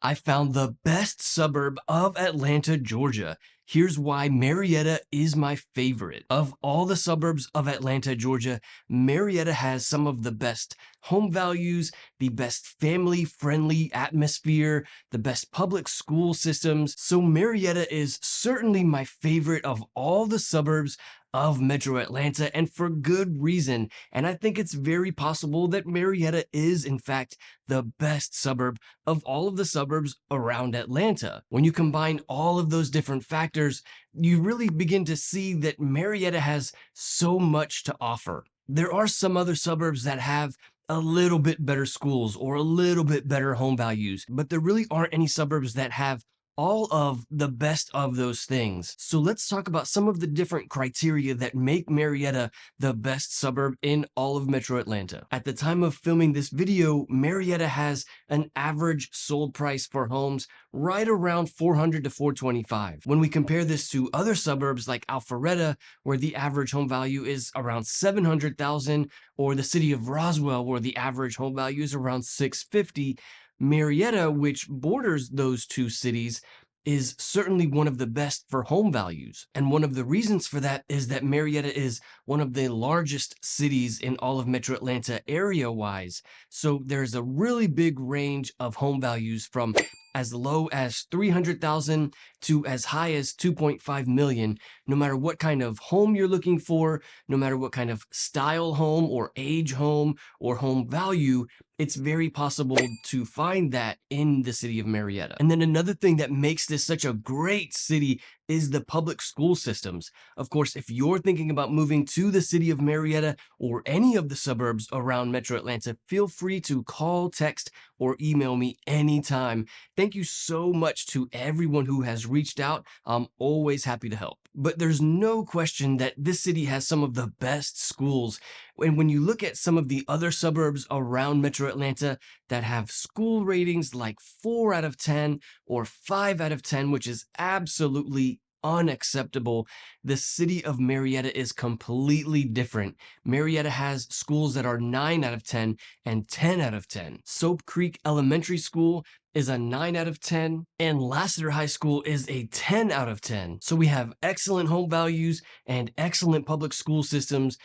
I found the best suburb of Atlanta, Georgia. Here's why Marietta is my favorite. Of all the suburbs of Atlanta, Georgia, Marietta has some of the best home values, the best family-friendly atmosphere, the best public school systems. So Marietta is certainly my favorite of all the suburbs of Metro Atlanta, and for good reason. And I think it's very possible that Marietta is, in fact, the best suburb of all of the suburbs around Atlanta. When you combine all of those different factors, you really begin to see that Marietta has so much to offer. There are some other suburbs that have a little bit better schools or a little bit better home values, but there really aren't any suburbs that have all of the best of those things. So let's talk about some of the different criteria that make Marietta the best suburb in all of Metro Atlanta. At the time of filming this video, Marietta has an average sold price for homes right around $400 to $425. When we compare this to other suburbs like Alpharetta, where the average home value is around $700,000, or the city of Roswell, where the average home value is around $650, Marietta, which borders those two cities, is certainly one of the best for home values. And one of the reasons for that is that Marietta is one of the largest cities in all of Metro Atlanta area-wise. So there's a really big range of home values from as low as $300,000 to as high as $2.5 million, no matter what kind of home you're looking for, no matter what kind of style home or age home or home value. It's very possible to find that in the city of Marietta. And then another thing that makes this such a great city is the public school systems. Of course, if you're thinking about moving to the city of Marietta or any of the suburbs around Metro Atlanta, feel free to call, text, or email me anytime. Thank you so much to everyone who has reached out. I'm always happy to help. But there's no question that this city has some of the best schools. And when you look at some of the other suburbs around Metro Atlanta that have school ratings like 4 out of 10 or 5 out of 10, which is absolutely unacceptable, the city of Marietta is completely different. Marietta has schools that are 9 out of 10 and 10 out of 10. Soap Creek Elementary School is a 9 out of 10, and Lassiter High School is a 10 out of 10. So we have excellent home values and excellent public school systems.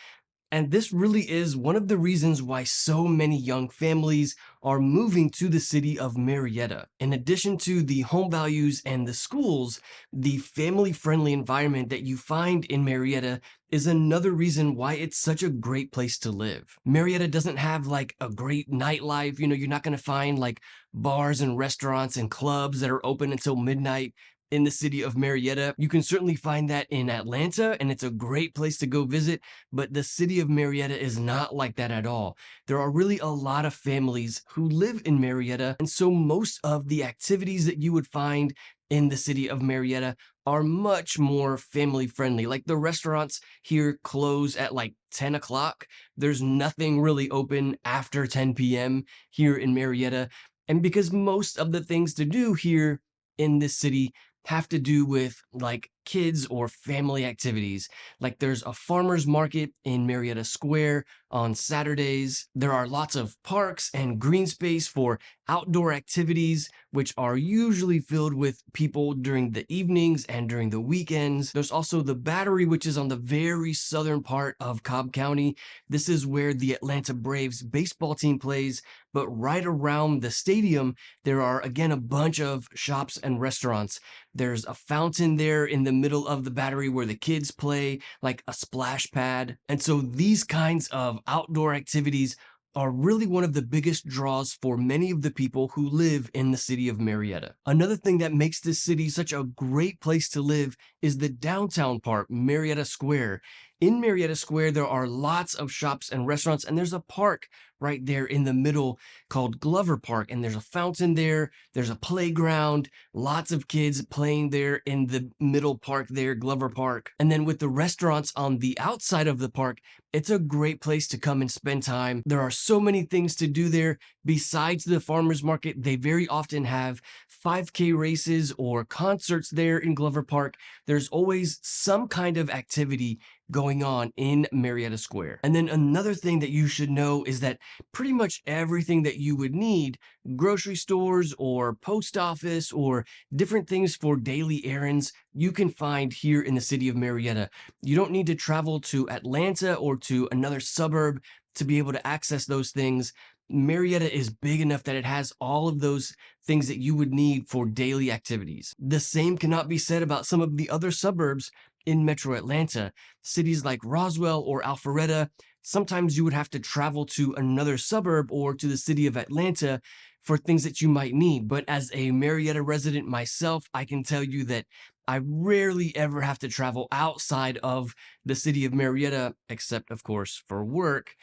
And this really is one of the reasons why so many young families are moving to the city of Marietta. In addition to the home values and the schools, the family-friendly environment that you find in Marietta is another reason why it's such a great place to live. Marietta doesn't have like a great nightlife. You're not going to find like bars and restaurants and clubs that are open until midnight in the city of Marietta. You can certainly find that in Atlanta, and it's a great place to go visit, but the city of Marietta is not like that at all. There are really a lot of families who live in Marietta, and so most of the activities that you would find in the city of Marietta are much more family friendly. Like the restaurants here close at like 10 o'clock. There's nothing really open after 10 p.m. here in Marietta. And because most of the things to do here in this city have to do with like kids or family activities. Like there's a farmer's market in Marietta Square on Saturdays. There are lots of parks and green space for outdoor activities, which are usually filled with people during the evenings and during the weekends. There's also the Battery, which is on the very southern part of Cobb County. This is where the Atlanta Braves baseball team plays, but right around the stadium, there are again a bunch of shops and restaurants. There's a fountain there in the middle of the Battery where the kids play, like a splash pad. And so these kinds of outdoor activities are really one of the biggest draws for many of the people who live in the city of Marietta. Another thing that makes this city such a great place to live is the downtown part, Marietta Square. In Marietta Square, there are lots of shops and restaurants, and there's a park right there in the middle called Glover Park. And there's a fountain there. There's a playground, lots of kids playing there in the middle park there, Glover Park. And then with the restaurants on the outside of the park, it's a great place to come and spend time. There are so many things to do there. Besides the farmers market, they very often have 5K races or concerts there in Glover Park. There's always some kind of activity going on in Marietta Square. And then another thing that you should know is that pretty much everything that you would need, grocery stores or post office or different things for daily errands, you can find here in the city of Marietta. You don't need to travel to Atlanta or to another suburb to be able to access those things. Marietta is big enough that it has all of those things that you would need for daily activities. The same cannot be said about some of the other suburbs in metro Atlanta. Cities like Roswell or Alpharetta, sometimes you would have to travel to another suburb or to the city of Atlanta for things that you might need. But as a Marietta resident myself, I can tell you that I rarely ever have to travel outside of the city of Marietta, except, of course, for work.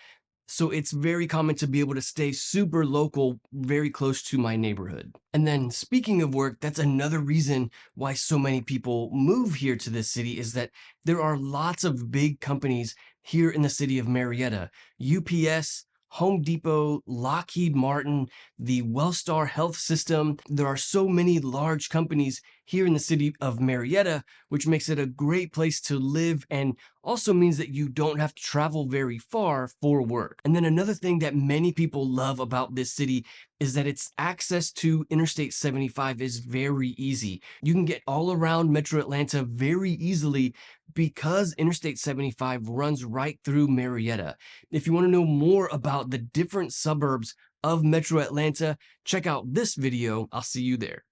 So it's very common to be able to stay super local, very close to my neighborhood. And then speaking of work, that's another reason why so many people move here to this city is that there are lots of big companies here in the city of Marietta. UPS, Home Depot, Lockheed Martin, the Wellstar Health System. There are so many large companies here in the city of Marietta, which makes it a great place to live and also means that you don't have to travel very far for work. And then another thing that many people love about this city is that its access to Interstate 75 is very easy. You can get all around Metro Atlanta very easily because Interstate 75 runs right through Marietta. If you want to know more about the different suburbs of Metro Atlanta, check out this video. I'll see you there.